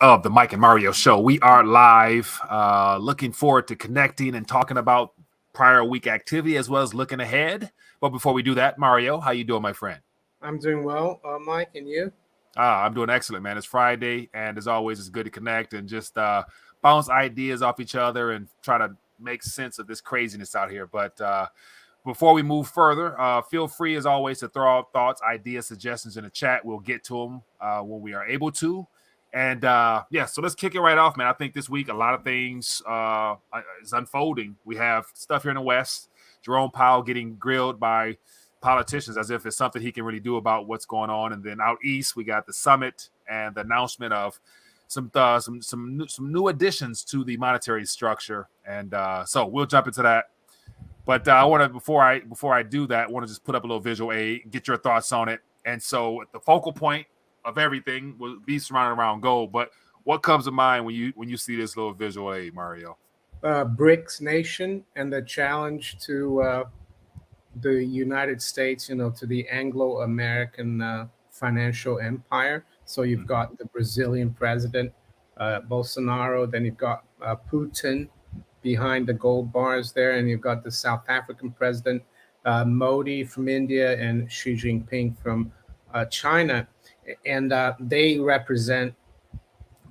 of the Mike and Mario Show. We are live. Looking forward to connecting and talking about prior week activity as well as looking ahead. But before we do that, Mario, how you doing, my friend? I'm doing well, Mike, and you? I'm doing excellent, man. It's Friday, and as always, it's good to connect and just bounce ideas off each other and try to make sense of this craziness out here. But before we move further, feel free, as always, to throw out thoughts, ideas, suggestions in the chat. We'll get to them when we are able to. And yeah, so let's kick it right off, man. I think this week a lot of things is unfolding. We have stuff here in the West. Jerome Powell getting grilled by politicians as if it's something he can really do about what's going on. And then out east, we got the summit and the announcement of some new additions to the monetary structure. And so we'll jump into that. But I want to before I do that, I want to just put up a little visual aid, get your thoughts on it. And so the focal point of everything will be surrounded around gold. But what comes to mind when you see this little visual aid, Mario? BRICS nation and the challenge to the United States, to the Anglo-American financial empire. So you've got the Brazilian president, Bolsonaro, then you've got Putin behind the gold bars there, and you've got the South African president, Modi from India, and Xi Jinping from China. And they represent,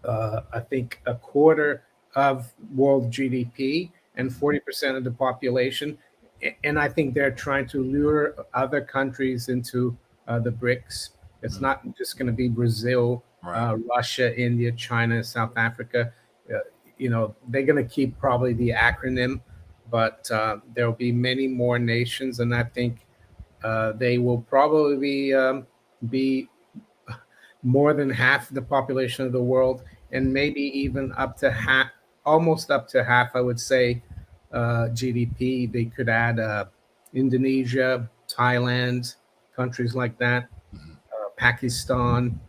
I think, a quarter of world GDP and 40% of the population. And I think they're trying to lure other countries into the BRICS. It's not just going to be Brazil, Right. Russia, India, China, South Africa. They're going to keep probably the acronym, but there'll be many more nations. And I think they will probably be more than half the population of the world, and maybe even up to half, almost up to half, I would say, GDP. They could add Indonesia, Thailand, countries like that, Pakistan.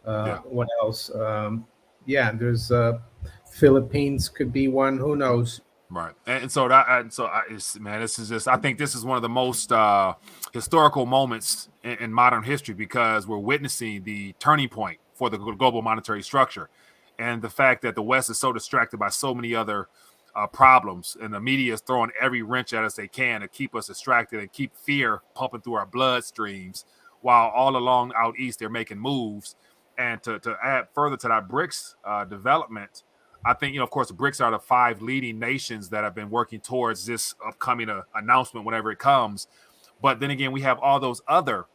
What else? There's Philippines could be one. Who knows? Right, this is just. I think this is one of the most historical moments in modern history because we're witnessing the turning point for the global monetary structure, and the fact that the West is so distracted by so many other problems, and the media is throwing every wrench at us they can to keep us distracted and keep fear pumping through our bloodstreams, while all along out east they're making moves. And to add further to that BRICS development, I think, of course, the BRICS are the 5 leading nations that have been working towards this upcoming announcement whenever it comes. But then again, we have all those other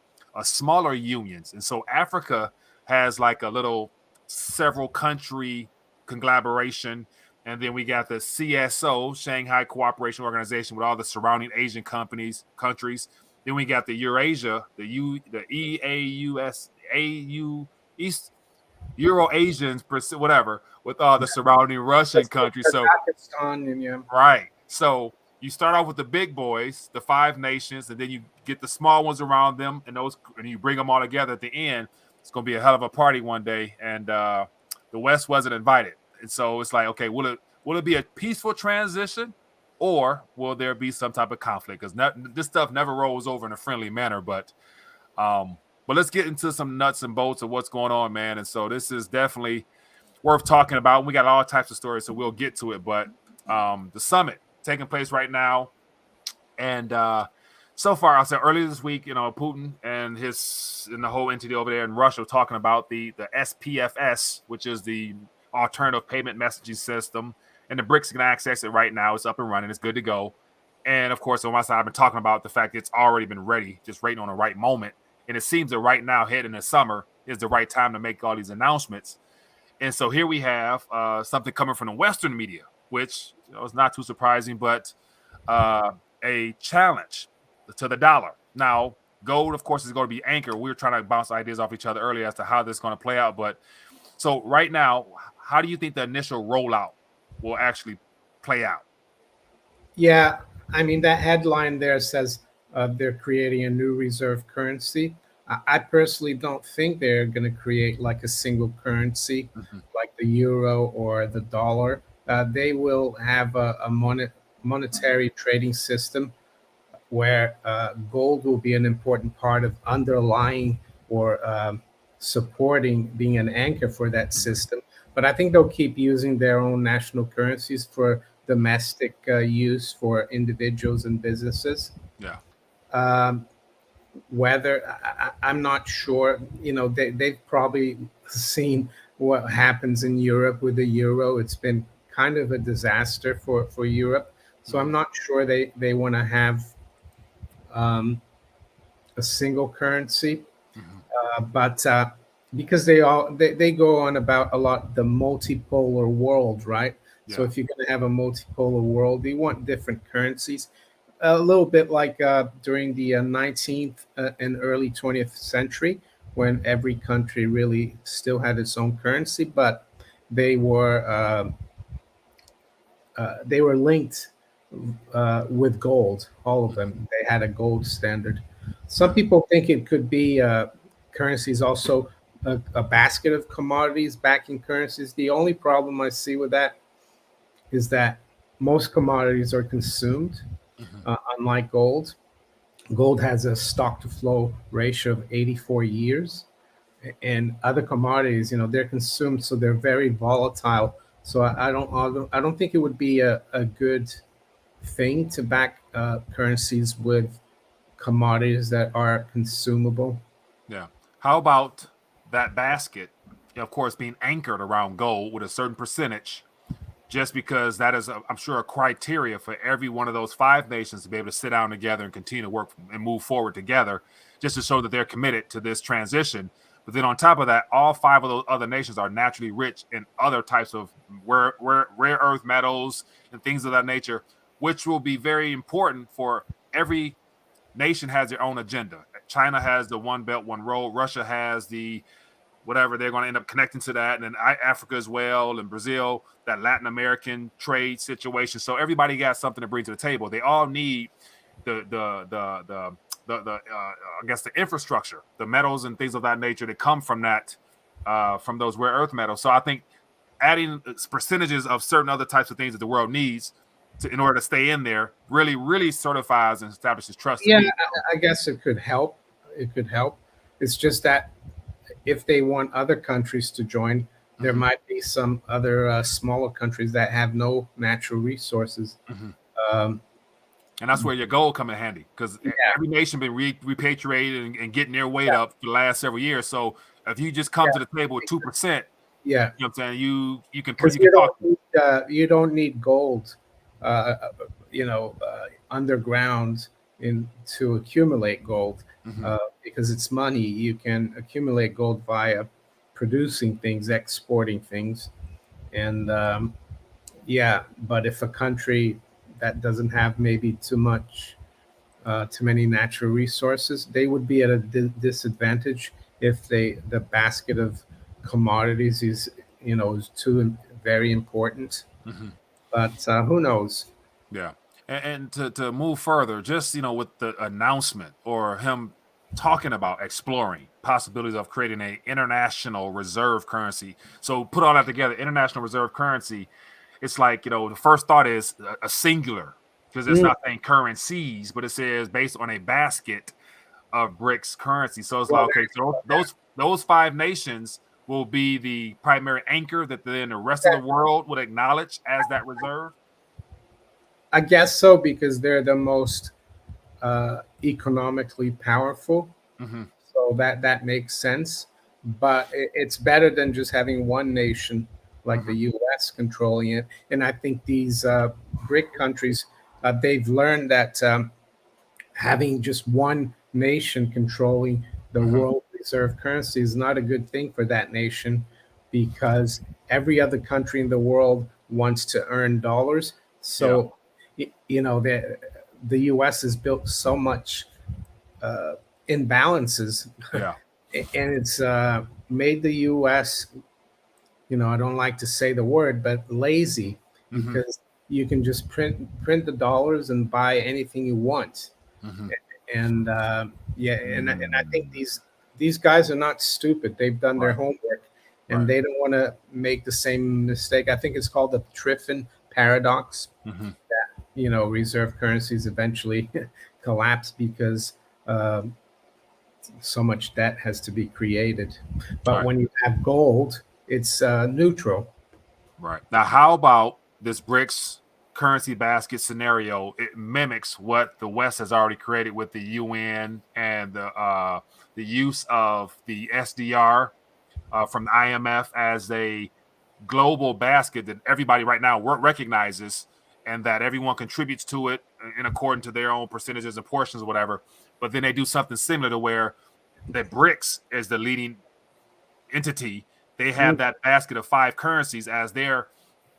smaller unions. And so Africa has like a little several country conglomeration. And then we got the CSO, Shanghai Cooperation Organization, with all the surrounding Asian countries. Then we got the Eurasia, the EAUS, East Euro-Asians, whatever, with all the surrounding Russian countries. So Pakistan, and yeah. Right. So you start off with the big boys, the 5 nations, and then you get the small ones around them, and you bring them all together at the end. It's going to be a hell of a party one day, and the West wasn't invited. And so it's like, okay, will it be a peaceful transition, or will there be some type of conflict? Because this stuff never rolls over in a friendly manner. But let's get into some nuts and bolts of what's going on, man. And so this is definitely worth talking about. We got all types of stories, so we'll get to it. But the summit taking place right now, and so far, I'll say earlier this week, Putin and the whole entity over there in Russia were talking about the SPFS, which is the alternative payment messaging system, and the BRICS can access it right now. It's up and running. It's good to go. And of course, on my side, I've been talking about the fact that it's already been ready, just waiting on the right moment. And it seems that right now, heading into summer, is the right time to make all these announcements. And so here we have something coming from the Western media, which is not too surprising, but a challenge to the dollar. Now, gold, of course, is going to be anchored. We were trying to bounce ideas off each other earlier as to how this is going to play out. But so right now, how do you think the initial rollout will actually play out? Yeah, I mean, that headline there says they're creating a new reserve currency. I personally don't think they're going to create like a single currency like the euro or the dollar. They will have a monetary trading system where gold will be an important part of underlying or supporting, being an anchor for that system. but I think they'll keep using their own national currencies for domestic use for individuals and businesses. Yeah. Um, whether I'm not sure, they've probably seen what happens in Europe with the euro. It's been kind of a disaster for Europe. So I'm not sure they want to have um, a single currency. But because they go on about a lot the multipolar world, right? So Yeah. if you're going to have a multipolar world, you want different currencies. A little bit like during the 19th and early 20th century, when every country really still had its own currency, but they were linked with gold. All of them, they had a gold standard. Some people think it could be currencies also a basket of commodities backing currencies. The only problem I see with that is that most commodities are consumed, unlike gold. Gold has a stock to flow ratio of 84 years, and other commodities, they're consumed, so they're very volatile. So I don't think it would be a good thing to back currencies with commodities that are consumable. Yeah. How about that basket, of course, being anchored around gold with a certain percentage, just because that is, I'm sure, a criteria for every one of those five nations to be able to sit down together and continue to work and move forward together, just to show that they're committed to this transition. But then on top of that, all five of those other nations are naturally rich in other types of rare earth metals and things of that nature, which will be very important for every nation has their own agenda. China has the one belt, one road. Russia has the whatever, they're going to end up connecting to that, and then Africa as well, and Brazil, that Latin American trade situation. So everybody got something to bring to the table. They all need the I guess the infrastructure, the metals and things of that nature that come from that, from those rare earth metals. So I think adding percentages of certain other types of things that the world needs in order to stay in there really certifies and establishes trust. Yeah, I guess it could help. It could help. It's just that if they want other countries to join, there might be some other smaller countries that have no natural resources. Um, And that's where your gold come in handy, because every nation been repatriated and getting their weight up for the last several years. So if you just come to the table with 2%, yeah, you know what I'm saying, you can because you don't need gold, underground to accumulate gold, because it's money. You can accumulate gold via producing things, exporting things, and but if a country that doesn't have maybe too many natural resources, they would be at a disadvantage if the basket of commodities is too very important. But who knows? Yeah. And to move further, just, with the announcement or him talking about exploring possibilities of creating a international reserve currency. So put all that together, international reserve currency, it's like, the first thought is a singular, because it's not saying currencies, but it says based on a basket of BRICS currency. So it's like, okay, so those five nations will be the primary anchor that then the rest of the world would acknowledge as that reserve. I guess so, because they're the most economically powerful. So that makes sense. But it's better than just having one nation like the U.S. controlling it. And I think these BRIC countries, they've learned that having just one nation controlling the world reserve currency is not a good thing for that nation, because every other country in the world wants to earn dollars. So, the U.S. has built so much imbalances, Yeah. and it's made the U.S. I don't like to say the word, but lazy, because you can just print the dollars and buy anything you want. And and I think these guys are not stupid. They've done their homework, and they don't want to make the same mistake. I think it's called the Triffin paradox. That reserve currencies eventually collapse because so much debt has to be created. But when you have gold, it's neutral. Right. Now, how about this BRICS currency basket scenario? It mimics what the West has already created with the UN and the use of the SDR from the IMF as a global basket that everybody right now recognizes, and that everyone contributes to it in according to their own percentages and portions or whatever. But then they do something similar to where the BRICS is the leading entity. They have that basket of 5 currencies as their,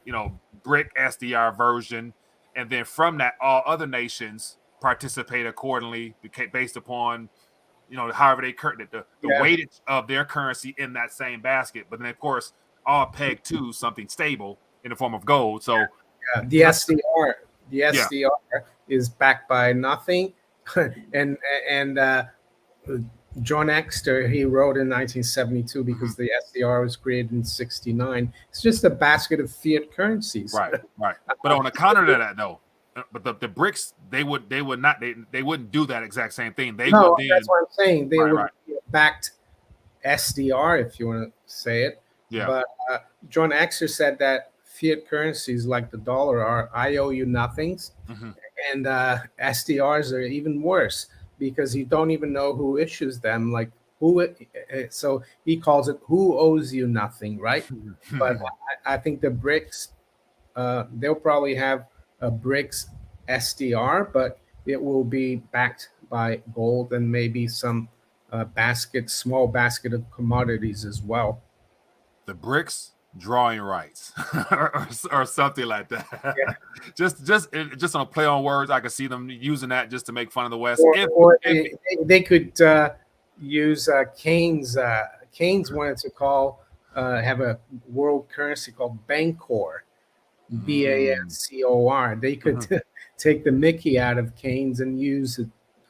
BRIC SDR version, and then from that, all other nations participate accordingly based upon however they the Yeah, weightage of their currency in that same basket. But then of course all pegged to something stable in the form of gold. So yeah. The yeah, SDR is backed by nothing, and John Exter, he wrote in 1972 because the SDR was created in 69. It's just a basket of fiat currencies. right. But on the counter to that though, but the BRICS, they would not they wouldn't do that exact same thing. They would No, then that's what I'm saying. They would right. be a backed SDR, if you want to say it. Yeah. But John Exer said that fiat currencies like the dollar are IOU nothings, Mm-hmm. and SDRs are even worse because you don't even know who issues them. Like so he calls it "who owes you nothing," right? But I think the BRICS, they'll probably have a BRICS SDR, but it will be backed by gold and maybe some small basket of commodities as well. The BRICS drawing rights or something like that. Yeah. just on a play on words, I could see them using that just to make fun of the West. Or If they could use Keynes. Keynes wanted to have a world currency called Bancor, BANCOR. They could take the Mickey out of Keynes and use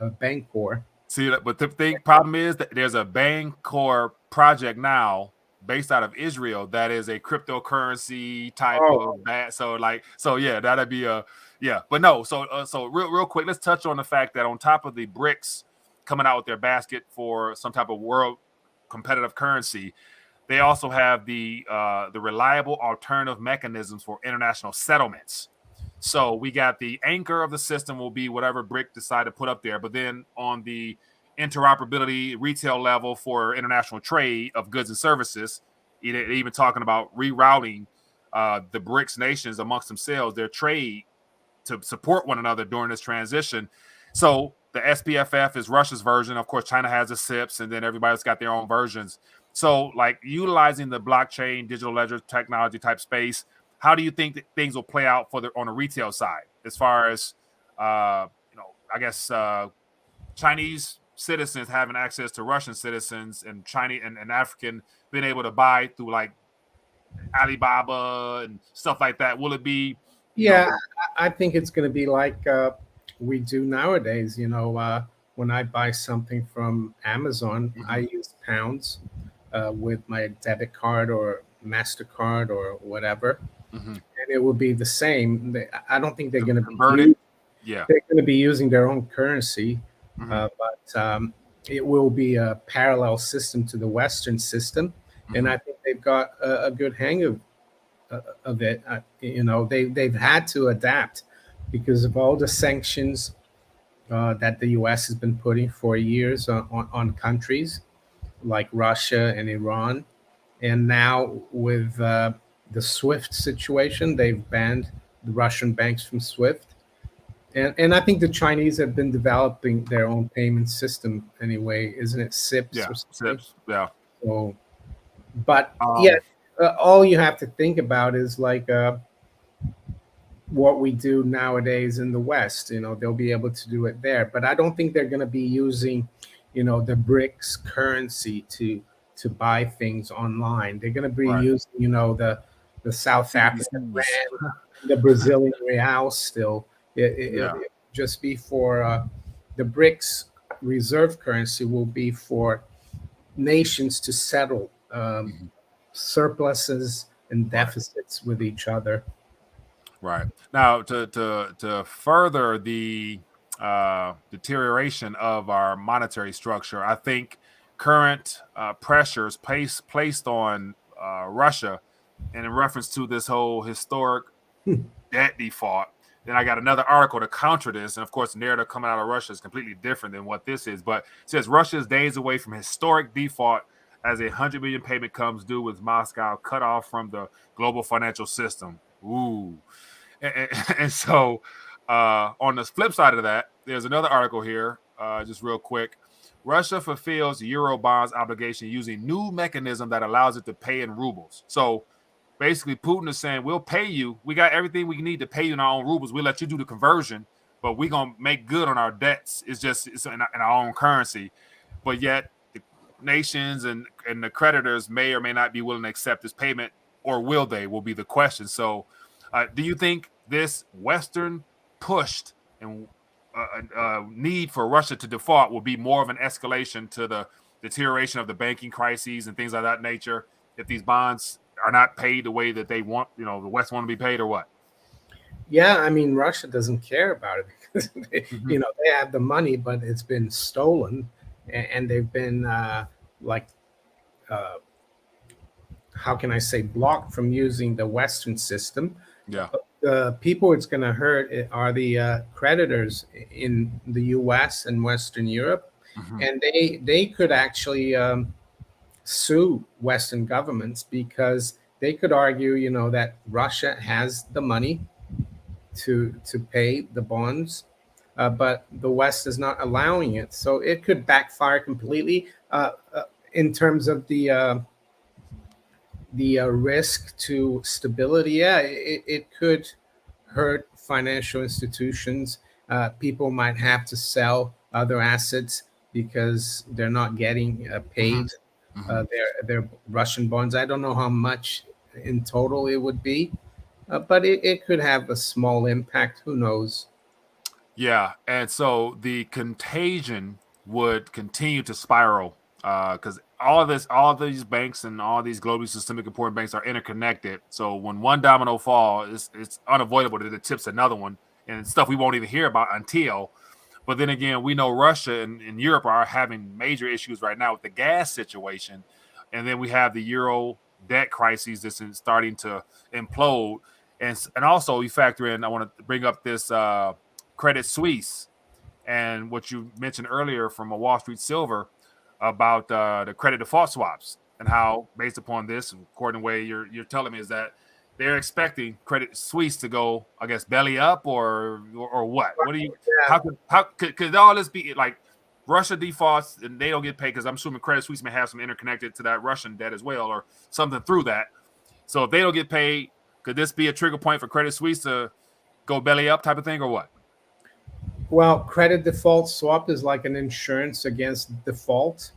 Bancor. See, but the problem is that there's a Bancor project now based out of Israel that is a cryptocurrency type Oh, of that. So yeah, that'd be yeah. But no, so real quick, let's touch on the fact that on top of the BRICS coming out with their basket for some type of world competitive currency, they also have the reliable alternative mechanisms for international settlements. So we got the anchor of the system will be whatever BRIC decide to put up there, but then on the interoperability retail level for international trade of goods and services, even talking about rerouting the BRICS nations amongst themselves, their trade to support one another during this transition. So the SPFF is Russia's version. Of course, China has the SIPs, and then everybody's got their own versions. So, like utilizing the blockchain, digital ledger technology type space, how do you think that things will play out on the retail side, as far as I guess Chinese citizens having access to Russian citizens, and Chinese and African being able to buy through like Alibaba and stuff like that? Will it be, yeah. I think it's going to be like we do nowadays. When I buy something from Amazon, I use pounds with my debit card or MasterCard or whatever, and it will be the same. I don't think they're going to be converted? Yeah. they're going to be using their own currency, but it will be a parallel system to the Western system, and I think they've got a good hang of it. They've had to adapt because of all the sanctions that the U.S. has been putting for years on countries like Russia and Iran, and now with the SWIFT situation, they've banned the Russian banks from SWIFT. And I think the Chinese have been developing their own payment system anyway, isn't it? SIPs Yeah. or something. SIPs. Yeah. So, but yeah, all you have to think about is like what we do nowadays in the West. They'll be able to do it there, but I don't think they're going to be using, the BRICS currency to buy things online. They're going to be using, the South African rand, the Brazilian real still. It'll just be for the BRICS reserve currency will be for nations to settle surpluses and deficits with each other. Right. Now, to further the deterioration of our monetary structure, I think current pressures placed on Russia, and in reference to this whole historic debt default. Then I got another article to counter this, and of course, the narrative coming out of Russia is completely different than what this is. But it says Russia is days away from historic default as $100 billion payment comes due, with Moscow cut off from the global financial system. Ooh, and so on the flip side of that, there's another article here, just real quick. Russia fulfills Euro bonds obligation using new mechanism that allows it to pay in rubles. So basically, Putin is saying, we'll pay you. We got everything we need to pay you in our own rubles. We'll let you do the conversion, but we're going to make good on our debts. It's in our own currency. But yet, the nations and the creditors may or may not be willing to accept this payment, or will they, will be the question. So do you think this Western pushed and need for Russia to default will be more of an escalation to the deterioration of the banking crises and things of that nature if these bonds are not paid the way that they want, the West want to be paid, or what? Yeah, I mean, Russia doesn't care about it because they have the money, but it's been stolen, and they've been how can I say, blocked from using the Western system. Yeah. The people it's going to hurt are the creditors in the U.S. and Western Europe, and they could actually sue Western governments because they could argue, that Russia has the money to pay the bonds, but the West is not allowing it. So it could backfire completely in terms of the risk to stability. Yeah, it could hurt financial institutions. People might have to sell other assets because they're not getting paid their Russian bonds. I don't know how much in total it would be, but it could have a small impact. Who knows? Yeah, and so the contagion would continue to spiral because all of these banks and all these globally systemic important banks are interconnected. So when one domino falls, it's unavoidable that it tips another one, and it's stuff we won't even hear about until. But then again, we know Russia and Europe are having major issues right now with the gas situation, and then we have the euro debt crises that's starting to implode, and also you factor in. I want to bring up this Credit Suisse and what you mentioned earlier from a Wall Street Silver about the credit default swaps, and how, based upon this, according to the way you're telling me, is that they're expecting Credit Suisse to go, I guess, belly up or what? What do you? Yeah. How could all this be like? Russia defaults and they don't get paid because I'm assuming Credit Suisse may have some interconnected to that Russian debt as well, or something through that. So if they don't get paid, could this be a trigger point for Credit Suisse to go belly up, type of thing, or what? Well, credit default swap is like an insurance against default.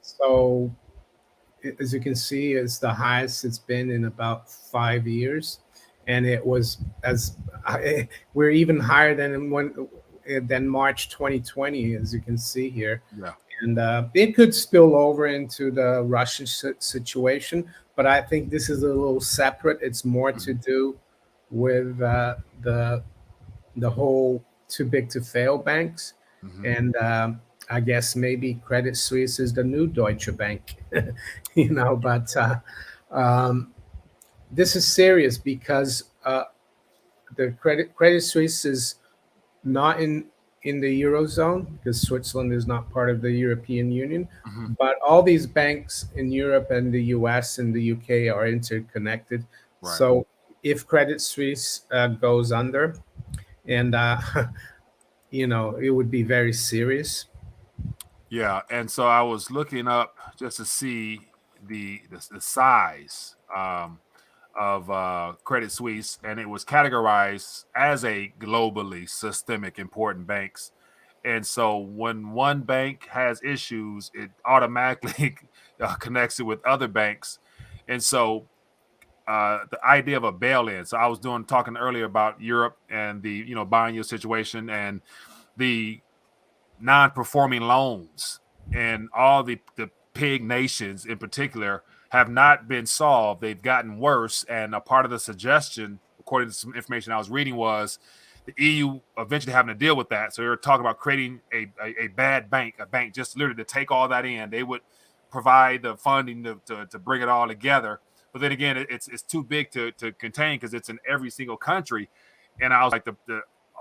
So as you can see, it's the highest it's been in about 5 years, and it was we're even higher than March 2020, as you can see here. Yeah, and it could spill over into the Russian situation, but I think this is a little separate. It's more to do with the whole too big to fail banks, and I guess maybe Credit Suisse is the new Deutsche Bank, But this is serious because the Credit Suisse is not in the Eurozone because Switzerland is not part of the European Union. But all these banks in Europe and the US and the UK are interconnected. Right. So if Credit Suisse goes under, and it would be very serious. Yeah, and so I was looking up just to see the size of Credit Suisse, and it was categorized as a globally systemic important banks. And so when one bank has issues, it automatically connects it with other banks. And so the idea of a bail-in. So I was talking earlier about Europe and the buying your situation and the non-performing loans, and all the pig nations in particular have not been solved. They've gotten worse, and a part of the suggestion, according to some information I was reading, was the EU eventually having to deal with that. So they were talking about creating a bad bank, a bank just literally to take all that in. They would provide the funding to bring it all together. but then again, it's too big to contain because it's in every single country. And I was like, the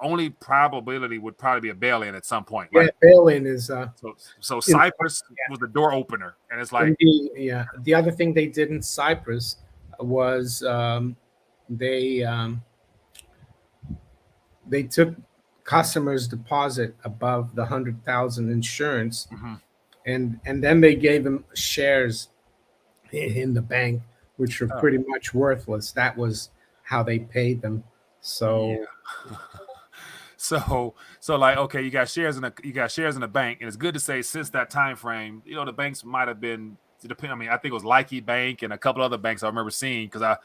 only probability would probably be a bail-in at some point, Yeah, right? bail-in is So Cyprus was the door opener, and it's like, yeah. The other thing they did in Cyprus was they um, they took customers' deposit above the 100,000 insurance, mhm, and then they gave them shares in the bank, which were oh, pretty much worthless. That was how they paid them. yeah. So So like, okay, you got shares in a bank, and it's good to say since that time frame, the banks might have been. I mean, I think it was Likey Bank and a couple other banks I remember seeing because I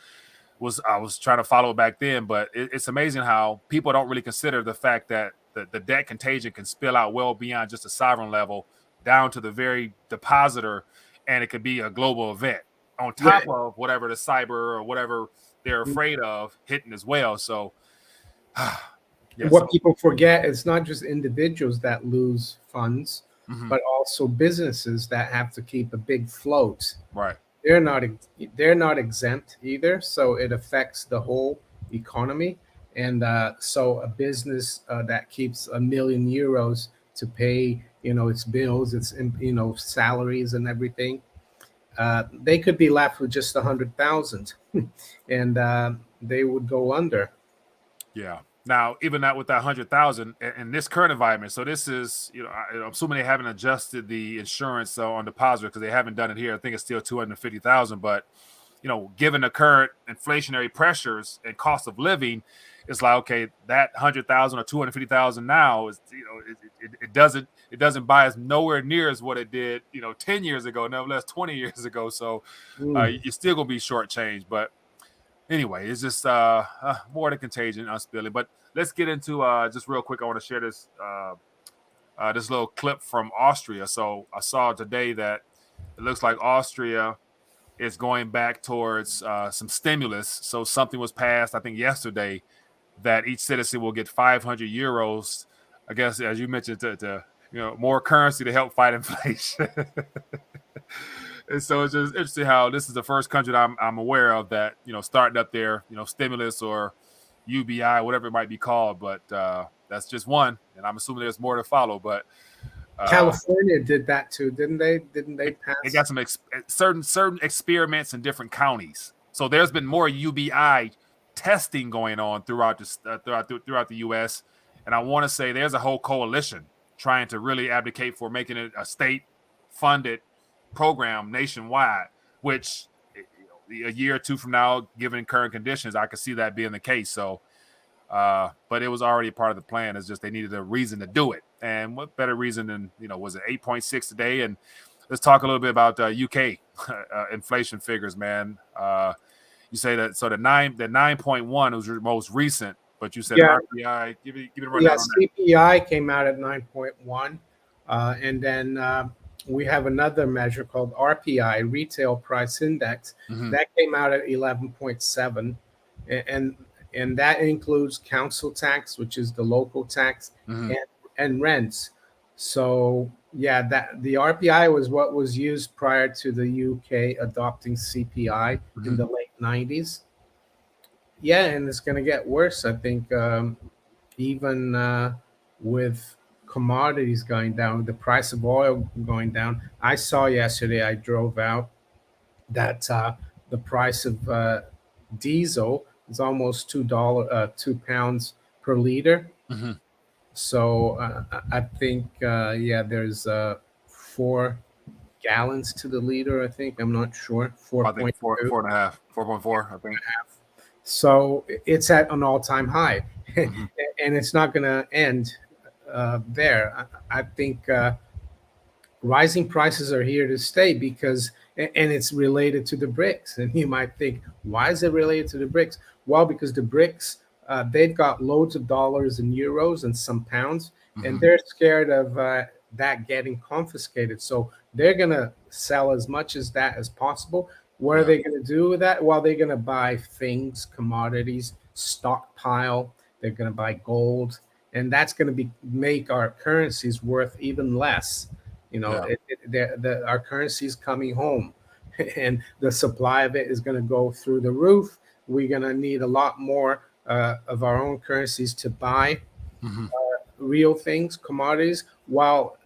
was trying to follow it back then. But it's amazing how people don't really consider the fact that the debt contagion can spill out well beyond just a sovereign level down to the very depositor, and it could be a global event on yeah, top of whatever the cyber or whatever they're afraid of hitting as well. So. Yeah, what so people forget is not just individuals that lose funds, mhm, but also businesses that have to keep a big float. right. They're not exempt either, so it affects the whole economy. And so a business that keeps €1 million to pay, its bills, its salaries and everything, they could be left with just 100,000, and they would go under. Yeah. Now, even that with that 100,000 in this current environment, so this is, I'm assuming they haven't adjusted the insurance on deposit because they haven't done it here. I think it's still 250,000, but given the current inflationary pressures and cost of living, it's like, okay, that 100,000 or 250,000 now is, it doesn't buy us nowhere near as what it did, 10 years ago, nevertheless 20 years ago. So Mm. you're still gonna be shortchanged, but anyway, it's just more the contagion, unspilling. But let's get into just real quick. I want to share this little clip from Austria. So I saw today that it looks like Austria is going back towards some stimulus. So something was passed, I think yesterday, that each citizen will get 500 euros. I guess as you mentioned, to more currency to help fight inflation. And so it's just interesting how this is the first country that I'm aware of that starting up their stimulus or UBI, whatever it might be called. But that's just one, and I'm assuming there's more to follow. But California did that too, didn't they? Didn't they they pass? got some certain experiments in different counties. So there's been more UBI testing going on throughout the U.S. And I want to say there's a whole coalition trying to really advocate for making it a state-funded program nationwide. Which a year or two from now, given current conditions, I could see that being the case. So, but it was already part of the plan. It's just they needed a reason to do it, and what better reason than was it 8.6 today? And let's talk a little bit about UK inflation figures, man. You say that so the 9.1 was your most recent, but you said Yeah, RPI. Give it a yeah. rundown on CPI came out at 9.1, and then we have another measure called RPI, Retail Price Index, that. Mm-hmm. that came out at 11.7, and and that includes council tax, which is the local tax, Mm-hmm. and rents. So yeah, that the RPI was what was used prior to the UK adopting CPI in Mm-hmm. the late 90s. Yeah, and it's going to get worse, I think, even with commodities going down, the price of oil going down. I saw yesterday, I drove out, that the price of diesel is almost £2 per liter. Mm-hmm. So I think, yeah, there's 4 gallons to the liter. I think, I'm not sure, I think 4.2. 4.5, 4.4. I think. So it's at an all-time high, Mm-hmm. and it's not going to end there. I think rising prices are here to stay because, and it's related to the BRICS. And you might think, why is it related to the BRICS? Well, because the BRICS, they've got loads of dollars and euros and some pounds, and Mm-hmm. they're scared of that getting confiscated. So they're going to sell as much as that as possible. What are Yeah. they going to do with that? Well, they're going to buy things, commodities, stockpile. They're going to buy gold, and that's going to make our currencies worth even less. Yeah. Our currency is coming home, and the supply of it is going to go through the roof. We're going to need a lot more of our own currencies to buy real things, commodities, while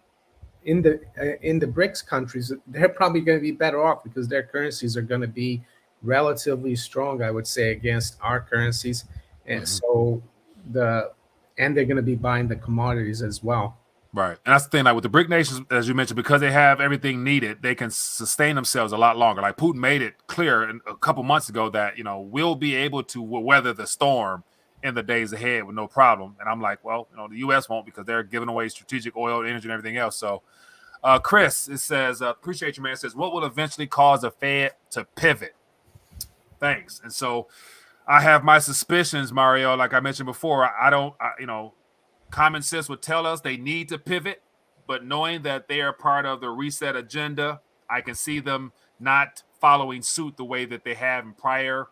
in the BRICS countries, they're probably going to be better off because their currencies are going to be relatively strong, I would say, against our currencies, and so they're going to be buying the commodities as well. Right. And that's the thing, like with the BRIC nations, as you mentioned, because they have everything needed, they can sustain themselves a lot longer. Like Putin made it clear a couple months ago that, we'll be able to weather the storm in the days ahead with no problem. And I'm like, well, the U.S. won't, because they're giving away strategic oil, energy, and everything else. So, Chris, it says, appreciate you, man. It says, what will eventually cause the Fed to pivot? Thanks. And so I have my suspicions, Mario. Like I mentioned before, common sense would tell us they need to pivot, but knowing that they are part of the reset agenda, I can see them not following suit the way that they have in prior,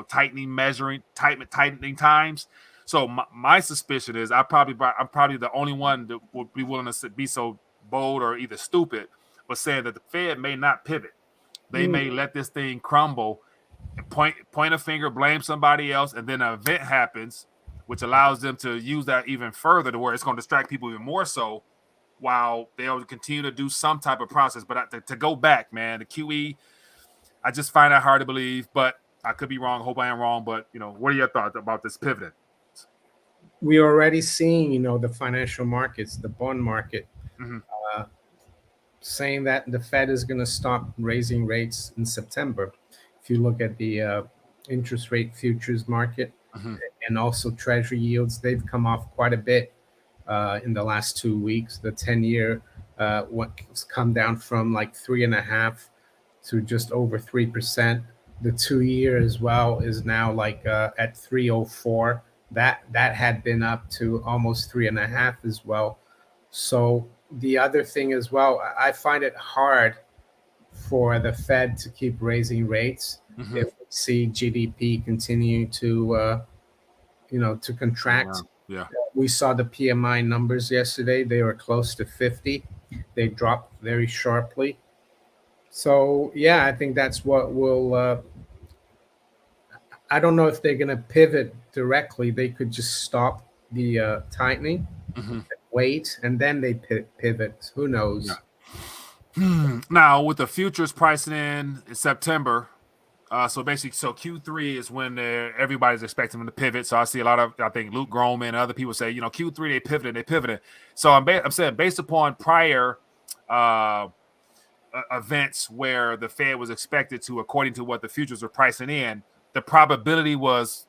tightening times. So my suspicion is I'm probably the only one that would be willing to be so bold or either stupid, but saying that the Fed may not pivot. They may let this thing crumble and point a finger, blame somebody else, and then an event happens, which allows them to use that even further to where it's going to distract people even more so, while they'll continue to do some type of process. But to go back, man, the QE, I just find that hard to believe, but I could be wrong. Hope I am wrong. But, what are your thoughts about this pivoting? We're already seeing, the financial markets, the bond market, saying that the Fed is going to stop raising rates in September. If you look at the interest rate futures market, and also treasury yields, they've come off quite a bit in the last 2 weeks. The 10-year has come down from like 3.5% to just over 3%. The 2-year as well is now like at 3.04. That had been up to almost 3.5 as well. So the other thing as well, I find it hard for the Fed to keep raising rates if we see GDP continue to contract. Yeah. We saw the PMI numbers yesterday. They were close to 50. They dropped very sharply. So, yeah, I think that's what will I don't know if they're going to pivot directly. They could just stop the tightening, wait, and then they pivot. Who knows? Yeah. Now, with the futures pricing in September, so Q3 is when everybody's expecting them to pivot. So I see a lot of, I think Luke Groman and other people say, Q3 they pivoted. So I'm saying based upon prior events where the Fed was expected to, according to what the futures were pricing in, the probability was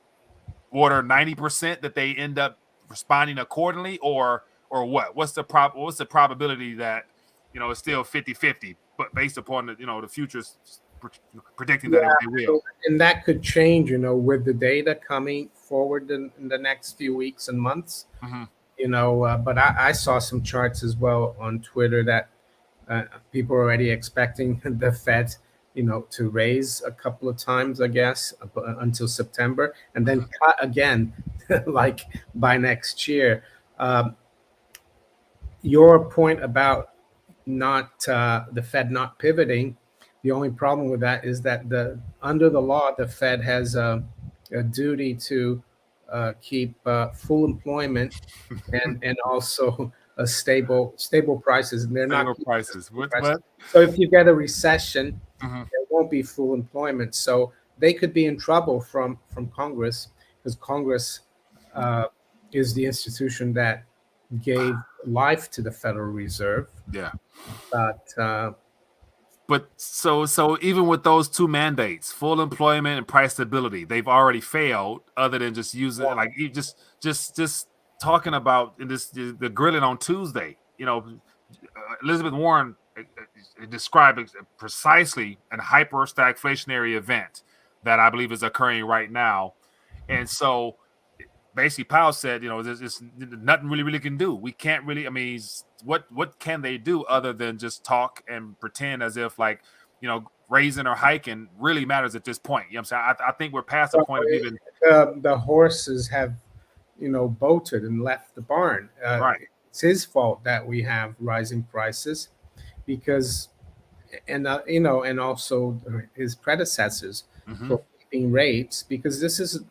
order 90% that they end up responding accordingly, or what? What's the probability that it's still 50-50, but based upon the futures predicting that they will. And that could change, with the data coming forward in the next few weeks and months. But I saw some charts as well on Twitter that people are already expecting the Fed, to raise a couple of times, I guess, until September, and then cut again, like by next year. Your point about the Fed not pivoting, the only problem with that is that under the law, the Fed has a duty to keep full employment and also stable prices, and they're not prices. What? So if you get a recession, there won't be full employment. So they could be in trouble from Congress, because Congress is the institution that gave life to the Federal Reserve. Yeah. But so even with those two mandates, full employment and price stability, they've already failed. Other than just using like you just talking about the grilling on Tuesday, Elizabeth Warren described precisely a hyper stagflationary event that I believe is occurring right now, and so basically Powell said, there's nothing really can do. We can't really. I mean, what can they do other than just talk and pretend as if raising or hiking really matters at this point? You know what I'm saying? I think we're past the point of even the horses have, bolted and left the barn. Right. It's his fault that we have rising prices, because and you know, and also his predecessors Mm-hmm. for keeping rates, because this is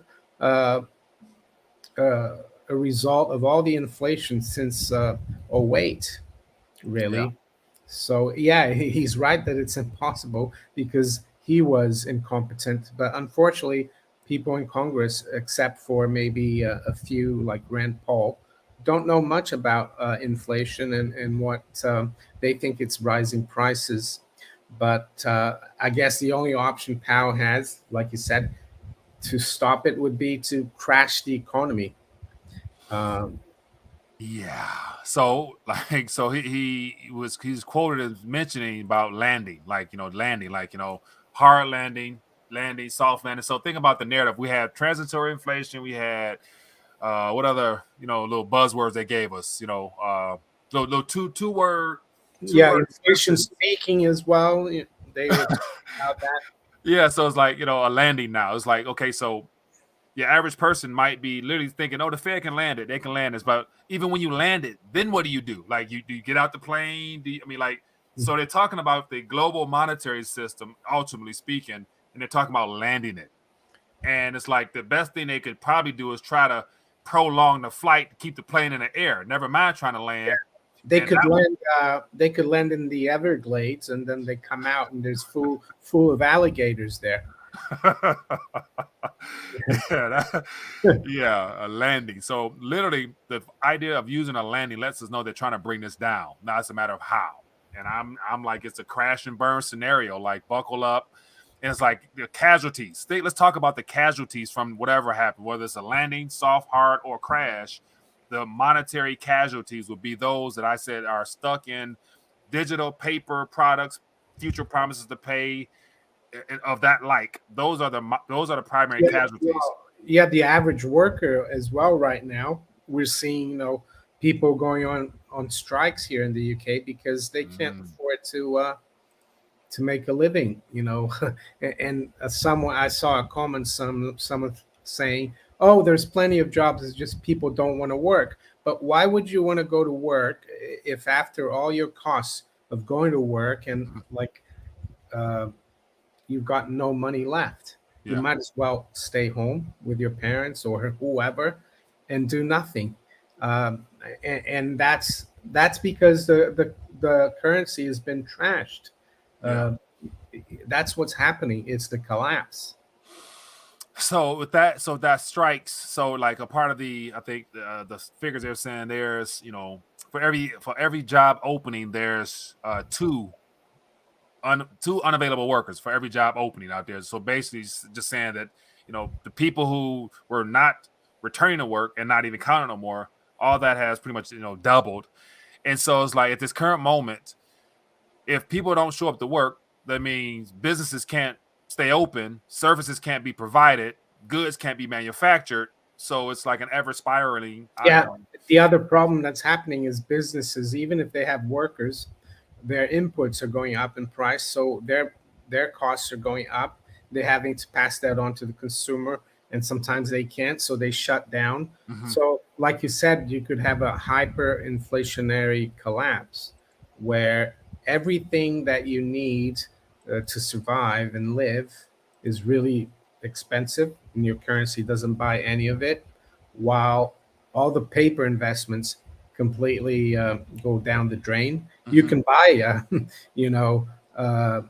uh, uh, a result of all the inflation since '08, Yeah. really. So yeah, he's right that it's impossible because he was incompetent. But unfortunately, people in Congress, except for maybe a few like Rand Paul, don't know much about inflation and what they think it's rising prices. But I guess the only option Powell has, like you said, to stop it would be to crash the economy. Um, Yeah. So like so he's quoted as mentioning about landing, like landing, like hard landing, landing, soft landing. So think about the narrative. We had transitory inflation, we had what other, little buzzwords they gave us, little two yeah, word inflation expressions. speaking as well. They were talking about that. Yeah, so it's like, a landing now. It's like, okay, so your average person might be literally thinking, "Oh, the Fed can land it. They can land this." But even when you land it, then what do you do? Like, do you get out the plane? So they're talking about the global monetary system, ultimately speaking, and they're talking about landing it. And it's like the best thing they could probably do is try to prolong the flight to keep the plane in the air. Never mind trying to land. They And could land. They could land in the Everglades, and then they come out, and there's full of alligators there. that, yeah, yeah, a landing. So literally, the idea of using a landing lets us know they're trying to bring this down. Now it's a matter of how. And I'm like, it's a crash and burn scenario. Like, buckle up. And it's like the casualties. Let's talk about the casualties from whatever happened, whether it's a landing, soft, hard, or crash. The monetary casualties would be those that I said are stuck in digital paper products, future promises to pay, of that. Like, those are the primary Yeah, casualties. well, yeah, the average worker as well. Right now, we're seeing people going on strikes here in the UK because they can't Mm, afford to make a living. And someone I saw a comment, someone saying, "Oh, there's plenty of jobs. It's just people don't want to work." But why would you want to go to work if after all your costs of going to work and like uh, you've got no money left? You yeah. might as well stay home with your parents or whoever and do nothing. Um, and that's because the currency has been trashed. Yeah. Uh, that's what's happening. It's the collapse. So with that, so that strikes. So like a part of I think the figures they're saying, there's for every job opening, there's two unavailable workers for every job opening out there. So basically, just saying that the people who were not returning to work and not even counting no more, all that has pretty much doubled. And so it's like, at this current moment, if people don't show up to work, that means businesses can't stay open, services can't be provided, goods can't be manufactured. So it's like an ever spiraling. Yeah. The other problem that's happening is businesses, even if they have workers, their inputs are going up in price, so their costs are going up. They're having to pass that on to the consumer, and sometimes they can't, so they shut down. Mhm. So, like you said, you could have a hyperinflationary collapse where everything that you need to survive and live is really expensive, and your currency doesn't buy any of it, while all the paper investments completely go down the drain. You Mhm. can buy, you know, uh,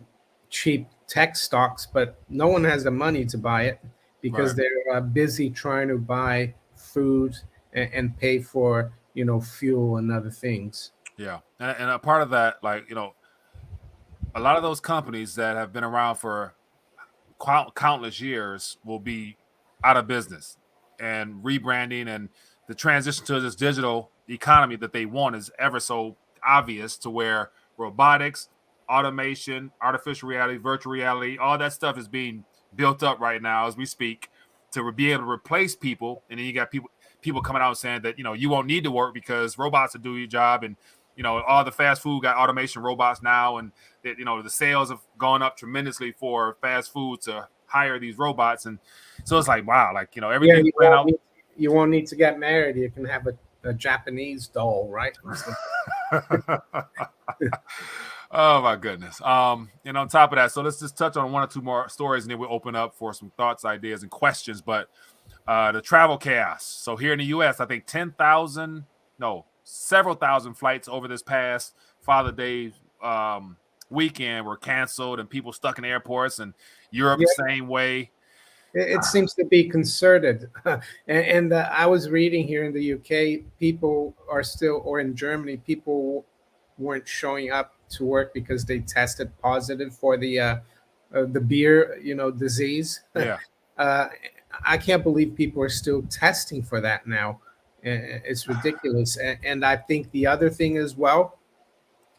cheap tech stocks, but no one has the money to buy it because Right. they're busy trying to buy food and pay for, fuel and other things. Yeah. And a part of that, like, a lot of those companies that have been around for countless years will be out of business, and rebranding and the transition to this digital economy that they want is ever so obvious, to where robotics, automation, artificial reality, virtual reality, all that stuff is being built up right now as we speak, to be able to replace people. And then you got people coming out saying that you won't need to work because robots will do your job. And all the fast food got automation robots now, and that the sales have gone up tremendously for fast food to hire these robots. And so it's like, wow, like Yeah, everything's playing out. you won't need to get married. You can have a Japanese doll, right? Oh my goodness. And on top of that, so let's just touch on one or two more stories, and then we'll open up for some thoughts, ideas, and questions. But the travel chaos. So here in the U.S., I think several thousand flights over this past Father Day weekend were canceled, and people stuck in airports. And Europe, Yeah, same way. it seems to be concerted. And I was reading here in the UK, people are still, or in Germany, people weren't showing up to work because they tested positive for the beer, disease. Yeah, uh, I can't believe people are still testing for that now. It's ridiculous. And I think the other thing as well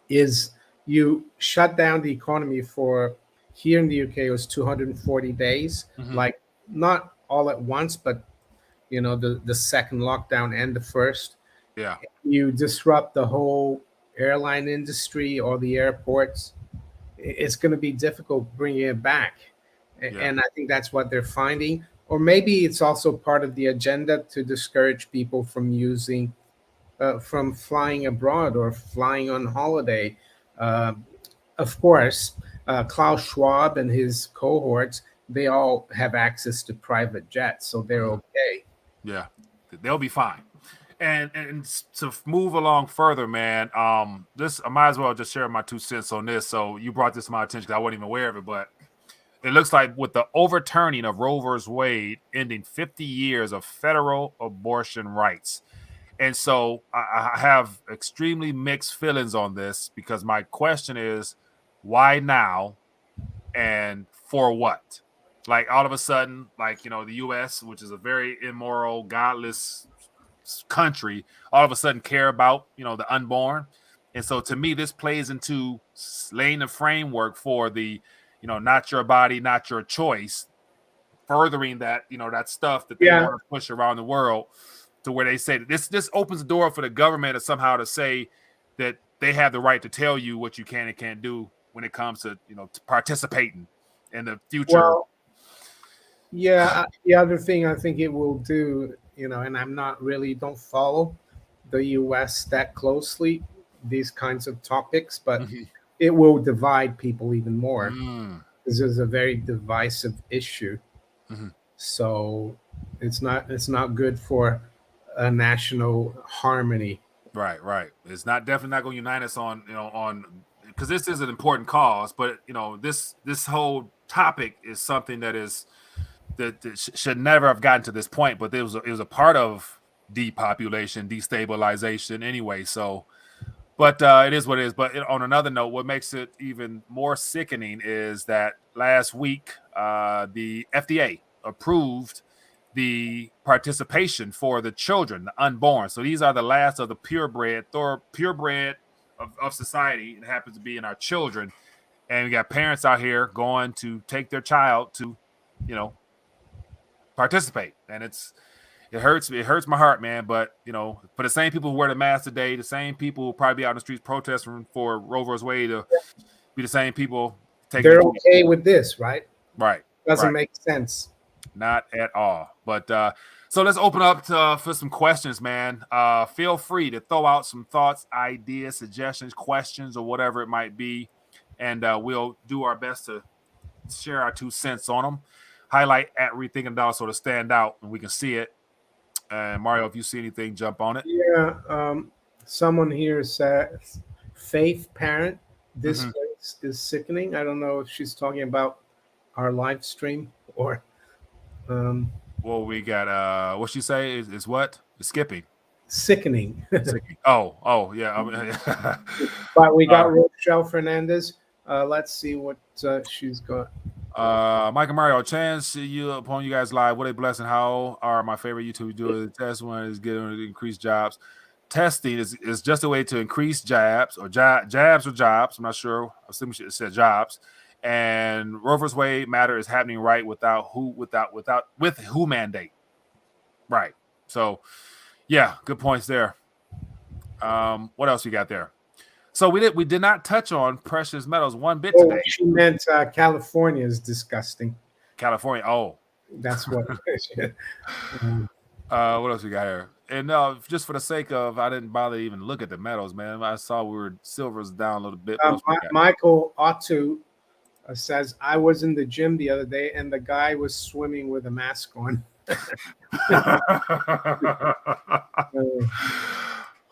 is you shut down the economy for, here in the UK, it was 240 days, mm-hmm. like not all at once, but the second lockdown and the first. Yeah, You disrupt the whole airline industry or the airports. It's going to be difficult bringing it back. yeah, And I think that's what they're finding. Or maybe it's also part of the agenda to discourage people from flying abroad or flying on holiday. Uh, of course, Klaus Schwab and his cohorts, they all have access to private jets, so they're okay. yeah. They'll be fine. And to move along further, man, this I might as well just share my 2 cents on this. So you brought this to my attention because I wasn't even aware of it, but it looks like with the overturning of Roe vs. Wade, ending 50 years of federal abortion rights. And so I have extremely mixed feelings on this because my question is, why now and for what? Like all of a sudden, like, the U.S., which is a very immoral, godless country, all of a sudden care about, the unborn. And so to me, this plays into laying the framework for the, not your body, not your choice, furthering that, that stuff that they Yeah. want to push around the world, to where they say that this opens the door for the government to somehow to say that they have the right to tell you what you can and can't do when it comes to, to participating in the future. Well, yeah, the other thing I think it will do, and I'm not really, don't follow the US that closely, these kinds of topics, but Mhm. it will divide people even more. Mm. This is a very divisive issue. Mhm. So it's not good for a national harmony. Right. It's not definitely not going to unite us on because this is an important cause, but this whole topic is something that should never have gotten to this point. But it was a part of depopulation, destabilization anyway. So, but it is what it is. But on another note, what makes it even more sickening is that last week the FDA approved the participation for the children, the unborn. So these are the last of the purebred of society. It happens to be in our children. And we got parents out here going to take their child to, participate. And it hurts my heart, man. But, for the same people who wear the mask today, the same people who will probably be out in the streets protesting for Roe vs. Wade to be the same people taking They're okay with this, right? Right. Doesn't Right. make sense. Not at all. But so let's open up for some questions, man. Feel free to throw out some thoughts, ideas, suggestions, questions, or whatever it might be, and we'll do our best to share our 2 cents on them. Highlight at Rethinking Dollar so to stand out and we can see it. And Mario, if you see anything, jump on it. Yeah. Someone here says, "Faith parent, this Mhm. place is sickening." I don't know if she's talking about our live stream or. Well, we got what she say is what? It's skipping. Sickening. Oh, yeah. But we got Rochelle Fernandez. Let's see what she's got. Mike and Mario, chance see you upon you guys live. What a blessing. How are my favorite YouTube doers? The test one is getting to increase jobs. Testing is just a way to increase jabs or jabs or jobs. I'm not sure. I assume it said jobs. And Roe vs. Wade matter is happening right with who mandate. Right. So yeah, good points there. What else we got there? So we did not touch on precious metals one bit today. She meant California is disgusting. California. Oh, That's what. what else we got here? And just for the sake of, I didn't bother to even look at the metals, man. I saw silver's down a little bit. What else we got? Michael Otto says, I was in the gym the other day and the guy was swimming with a mask on.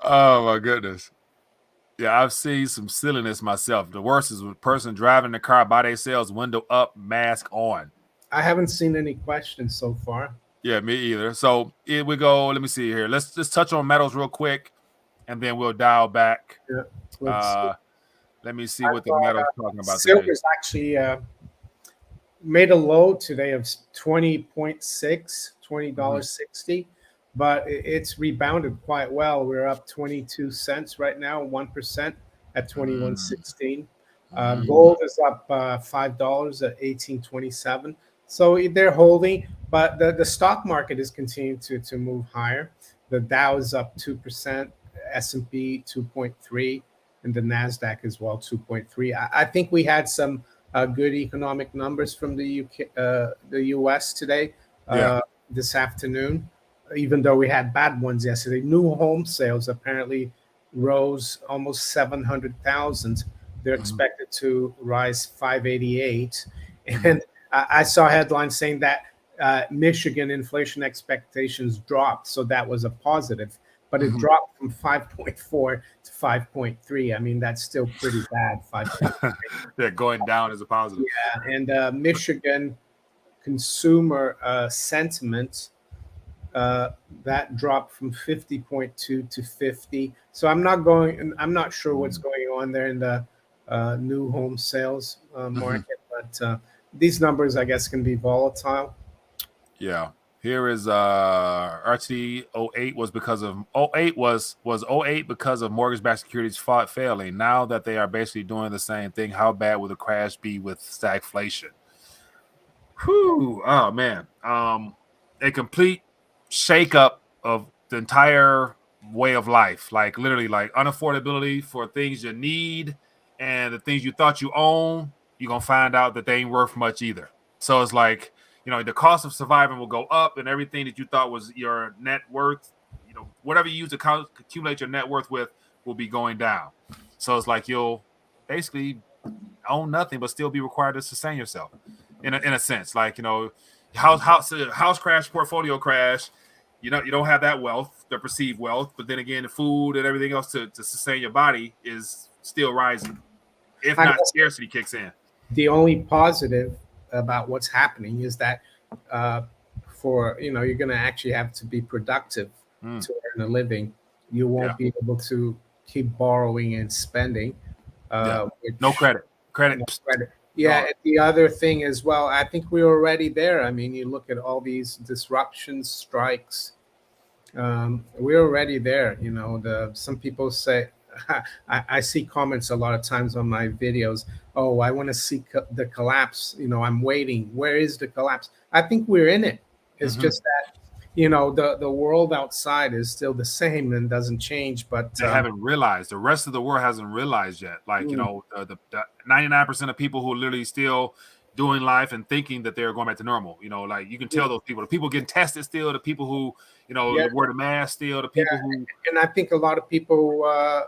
Oh my goodness. Yeah, I've seen some silliness myself. The worst is a person driving the car by themselves, window up, mask on. I haven't seen any questions so far. Yeah, me either. So here we go. Let me see here. Let's just touch on metals real quick, and then we'll dial back. Yeah, let me see what the metal's talking about today. Silver's actually made a low today of $20.60, but it's rebounded quite well. We're up 22 cents right now, 1% at 21.16. Gold is up $5 at 18.27. So they're holding, but the stock market is continuing to move higher. The Dow is up 2%, S&P 2.3, and the Nasdaq as well 2.3. I think we had some good economic numbers from the US today, this afternoon, even though we had bad ones yesterday. New home sales apparently rose almost 700,000. They're expected to rise 588. And I saw headlines saying that Michigan inflation expectations dropped. So that was a positive, but it dropped from 5.4 to 5.3. I mean, that's still pretty bad. 5.3. Yeah, going down is a positive. Yeah, and Michigan consumer sentiment, that dropped from 50.2 to 50. So I'm not sure what's going on there in the new home sales market, but these numbers, I guess, can be volatile. Yeah. Here is RT 08 was because of 08 was 08 because of mortgage-backed securities failing. Now that they are basically doing the same thing, how bad will the crash be with stagflation? Whew. Oh man. A complete shakeup of the entire way of life. Like literally, like unaffordability for things you need and the things you thought you own, you're gonna find out that they ain't worth much either. So it's like, the cost of surviving will go up, and everything that you thought was your net worth, whatever you use to accumulate your net worth with, will be going down. So it's like you'll basically own nothing, but still be required to sustain yourself in a sense. Like, house crash, portfolio crash. You don't have that wealth, the perceived wealth, but then again, the food and everything else to sustain your body is still rising, if not scarcity kicks in. The only positive about what's happening is that you're going to actually have to be productive to earn a living. You won't be able to keep borrowing and spending. No credit. No credit. Yeah, the other thing as well, I think we're already there. I mean, you look at all these disruptions, strikes. We're already there. Some people say, I see comments a lot of times on my videos. Oh, I want to see the collapse. I'm waiting. Where is the collapse? I think we're in it. It's just that, the world outside is still the same and doesn't change. But they haven't realized. The rest of the world hasn't realized yet. Like, the 99% of people who are literally still doing life and thinking that they're going back to normal. Like you can tell those people, the people getting tested still, the people who, wear the mask still, the people who. And I think a lot of people,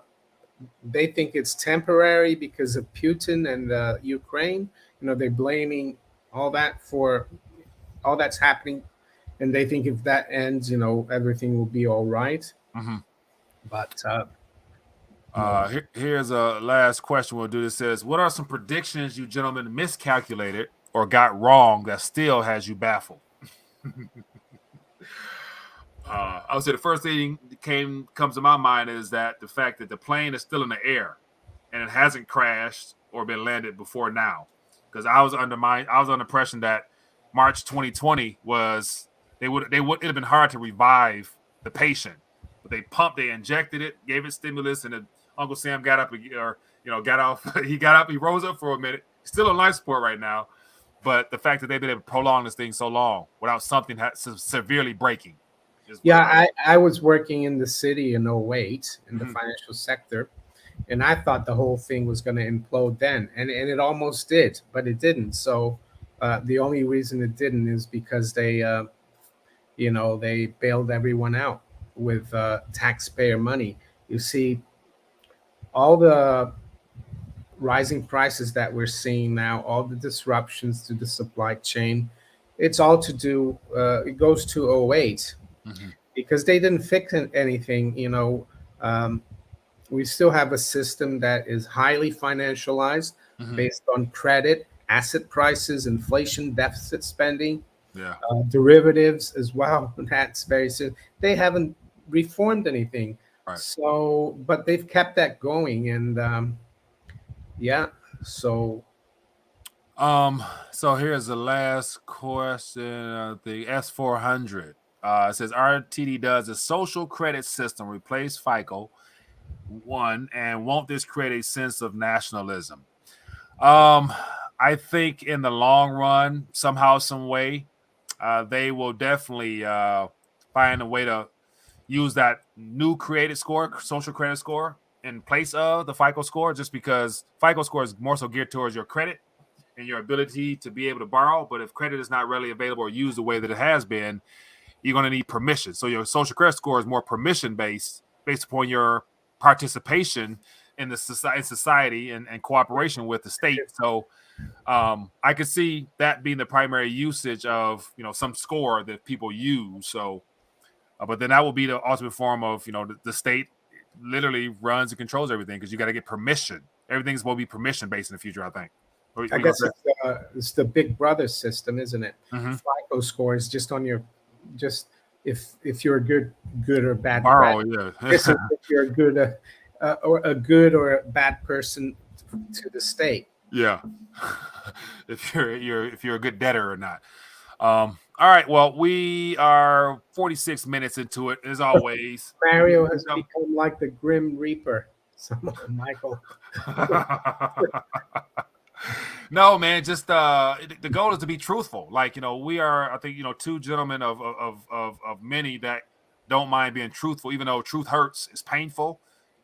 they think it's temporary because of Putin and Ukraine. They're blaming all that for all that's happening, and they think if that ends, everything will be all right. But here's a last question we'll do. This says, what are some predictions you gentlemen miscalculated or got wrong that still has you baffled? I would say the first thing that comes to my mind is that the fact that the plane is still in the air and it hasn't crashed or been landed before now. Because I was under the impression that March 2020 was it would have been hard to revive the patient, but they injected it, gave it stimulus, and then Uncle Sam got up got off. He got up, he rose up for a minute. He's still on life support right now, but the fact that they've been able to prolong this thing so long without something severely breaking. Yeah, I was working in the city in 08 in the financial sector, and I thought the whole thing was going to implode then, and it almost did, but it didn't. So the only reason it didn't is because they bailed everyone out. with taxpayer money. You see, all the rising prices that we're seeing now, all the disruptions to the supply chain, it's all to do. It goes to '08 Mm-hmm. because they didn't fix anything. Um, we still have a system that is highly financialized, Mm-hmm. based on credit, asset prices, inflation, deficit spending, Yeah. derivatives as well. That's very soon. They haven't reformed anything. Right. So, but they've kept that going, and yeah. So, So here's the last question. The S400. It says RTD does a social credit system replace FICO one, and won't this create a sense of nationalism? I think in the long run, somehow, some way, they will definitely find a way to use that new created score, social credit score, in place of the FICO score, just because FICO score is more so geared towards your credit and your ability to be able to borrow. But if credit is not readily available or used the way that it has been, you're going to need permission. So your social credit score is more permission based upon your participation in the society and cooperation with the state. So I could see that being the primary usage of some score that people use. So, but then that will be the ultimate form of the state literally runs and controls everything because you got to get permission. Everything's going to be permission based in the future, I think. I guess it's the Big Brother system, isn't it? Mm-hmm. FICO score is just on your, just if you're a good or bad Borrow, credit. yeah. This is if you're a good or a good or a bad person to the state. Yeah. if you're a good debtor or not. All right. Well, we are 46 minutes into it, as always. Mario has become like the Grim Reaper. Michael. No, man. Just the goal is to be truthful. Like we are. I think two gentlemen of many that don't mind being truthful, even though truth hurts. It's painful,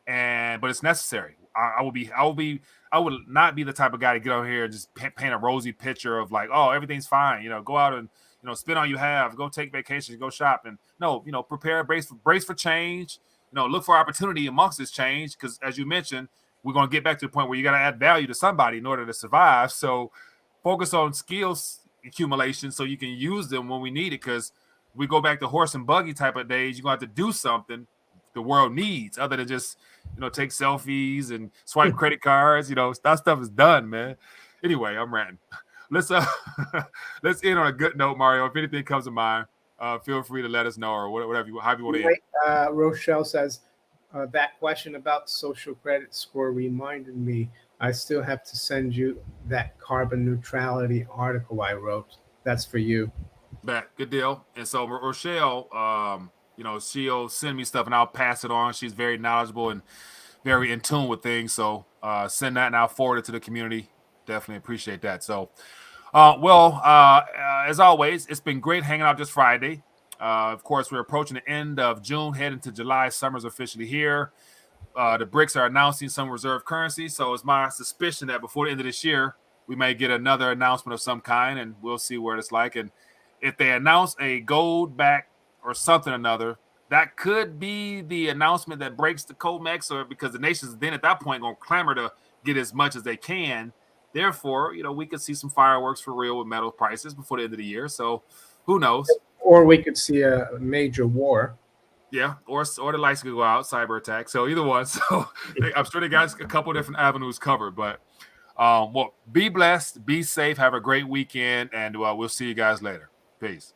but it's necessary. I would not be the type of guy to get on here and just paint a rosy picture of like, oh, everything's fine. Go out and spend all you have, go take vacations, go shopping. No, prepare, brace for change. Look for opportunity amongst this change because, as you mentioned, we're going to get back to the point where you got to add value to somebody in order to survive. So focus on skills accumulation so you can use them when we need it. Because we go back to horse and buggy type of days, you're going to have to do something the world needs other than just take selfies and swipe credit cards. That stuff is done, man. Anyway, I'm ranting. Let's end on a good note, Mario. If anything comes to mind, feel free to let us know or whatever however you want to end. Rochelle says that question about social credit score reminded me. I still have to send you that carbon neutrality article I wrote. That's for you. Good deal. And so Rochelle, she'll send me stuff and I'll pass it on. She's very knowledgeable and very in tune with things. So send that and I'll forward it to the community. Definitely appreciate that. So, as always, it's been great hanging out this Friday. Of course, we're approaching the end of June, heading to July. Summer's officially here. The BRICS are announcing some reserve currency. So it's my suspicion that before the end of this year, we may get another announcement of some kind, and we'll see what it's like. And if they announce a gold back or something or another, that could be the announcement that breaks the COMEX, or because the nations then at that point going to clamor to get as much as they can. Therefore, we could see some fireworks for real with metal prices before the end of the year. So who knows? Or we could see a major war. Yeah, or the lights could go out, cyber attack. So either one. So I'm sure they got a couple of different avenues covered. But be blessed, be safe, have a great weekend, and we'll see you guys later. Peace.